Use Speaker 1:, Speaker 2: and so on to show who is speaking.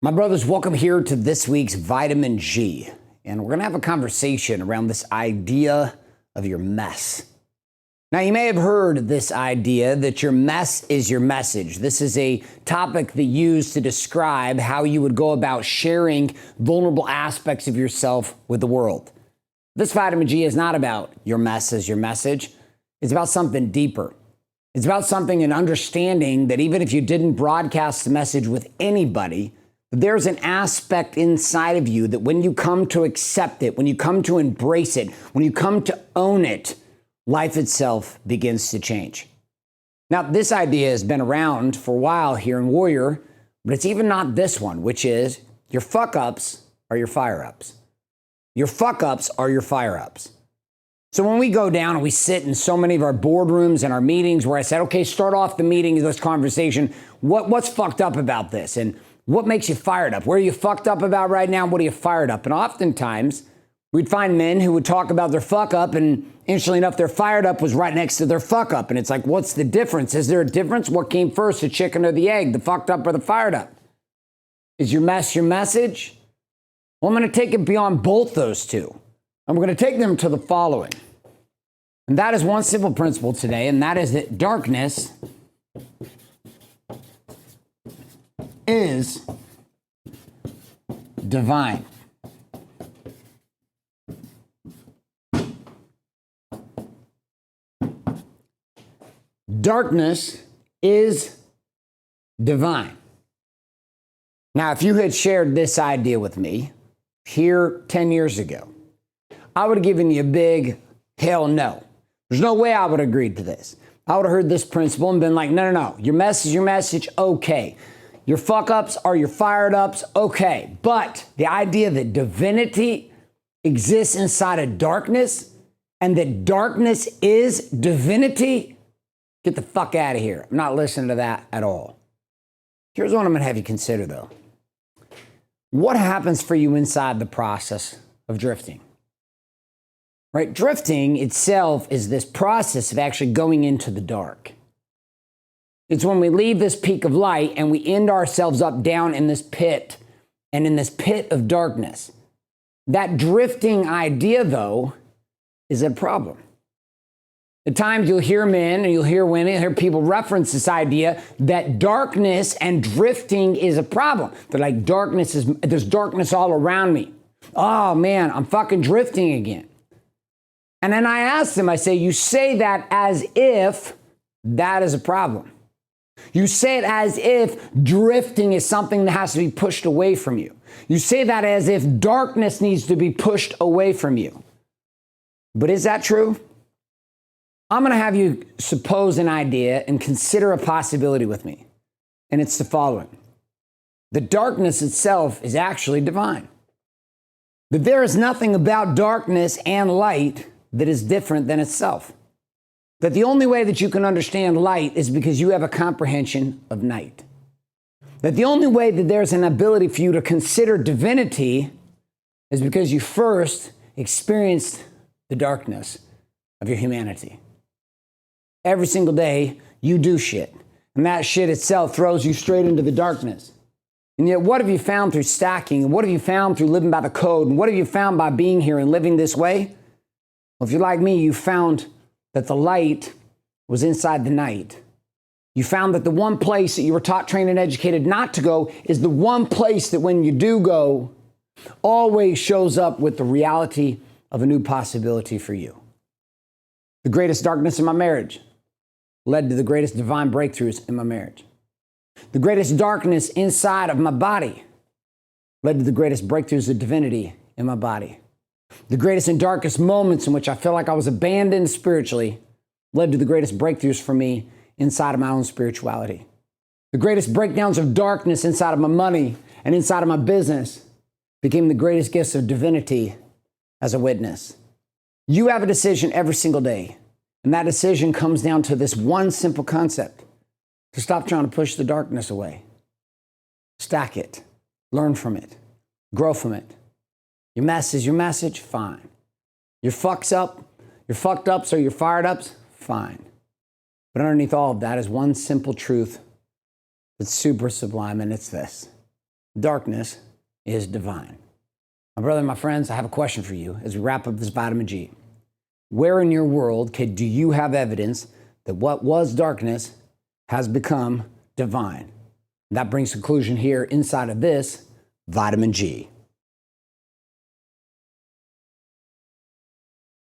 Speaker 1: My brothers, welcome here to this week's Vitamin G. And we're going to have a conversation around this idea of your mess. Now, you may have heard this idea that your mess is your message. This is a topic that you use to describe how you would go about sharing vulnerable aspects of yourself with the world. This Vitamin G is not about your mess as your message. It's about something deeper. It's about something and understanding that even if you didn't broadcast the message with anybody, there's an aspect inside of you that when you come to accept it, when you come to embrace it, when you come to own it, life itself begins to change. Now, this idea has been around for a while here in Warrior, but it's even not this one, which is your fuck-ups are your fire-ups. Your fuck-ups are your fire-ups. So when we go down and we sit in so many of our boardrooms and our meetings where I said, okay, start off the meeting, this conversation, what's fucked up about this? And what makes you fired up? Where are you fucked up about right now? What are you fired up? And oftentimes, we'd find men who would talk about their fuck up, and interestingly enough, their fired up was right next to their fuck up. And it's like, what's the difference? Is there a difference? What came first, the chicken or the egg, the fucked up or the fired up? Is your mess your message? Well, I'm going to take it beyond both those two. And we're going to take them to the following. And that is one simple principle today, and that is that darkness is divine. Darkness is divine. Now, if you had shared this idea with me here 10 years ago, I would have given you a big hell no. There's no way I would have agreed to this. I would have heard this principle and been like, no. Your mess is your message, okay. Your fuck-ups are your fired-ups, okay. But the idea that divinity exists inside of darkness and that darkness is divinity, get the fuck out of here. I'm not listening to that at all. Here's what I'm going to have you consider, though. What happens for you inside the process of drifting? Right? Drifting itself is this process of actually going into the dark. It's when we leave this peak of light and we end ourselves up down in this pit and in this pit of darkness. That drifting idea, though, is a problem. At times you'll hear men and you'll hear women, you'll hear people reference this idea that darkness and drifting is a problem. They're like, there's darkness all around me. Oh man, I'm fucking drifting again. And then I ask them, I say, you say that as if that is a problem. You say it as if drifting is something that has to be pushed away from you. You say that as if darkness needs to be pushed away from you. But is that true? I'm going to have you suppose an idea and consider a possibility with me. And it's the following. The darkness itself is actually divine. That there is nothing about darkness and light that is different than itself. That the only way that you can understand light is because you have a comprehension of night. That the only way that there's an ability for you to consider divinity is because you first experienced the darkness of your humanity. Every single day, you do shit. And that shit itself throws you straight into the darkness. And yet, what have you found through stacking? And what have you found through living by the code? And what have you found by being here and living this way? Well, if you're like me, you found that the light was inside the night. You found that the one place that you were taught, trained, and educated not to go is the one place that when you do go, always shows up with the reality of a new possibility for you. The greatest darkness in my marriage led to the greatest divine breakthroughs in my marriage. The greatest darkness inside of my body led to the greatest breakthroughs of divinity in my body. The greatest and darkest moments in which I felt like I was abandoned spiritually led to the greatest breakthroughs for me inside of my own spirituality. The greatest breakdowns of darkness inside of my money and inside of my business became the greatest gifts of divinity as a witness. You have a decision every single day, and that decision comes down to this one simple concept: to stop trying to push the darkness away. Stack it, learn from it, grow from it. Your mess is your message, fine. Your fucked ups or your fired ups, fine. But underneath all of that is one simple truth that's super sublime, and it's this: darkness is divine. My brother and my friends, I have a question for you as we wrap up this vitamin G. Where in your world do you have evidence that what was darkness has become divine? And that brings conclusion here inside of this vitamin G.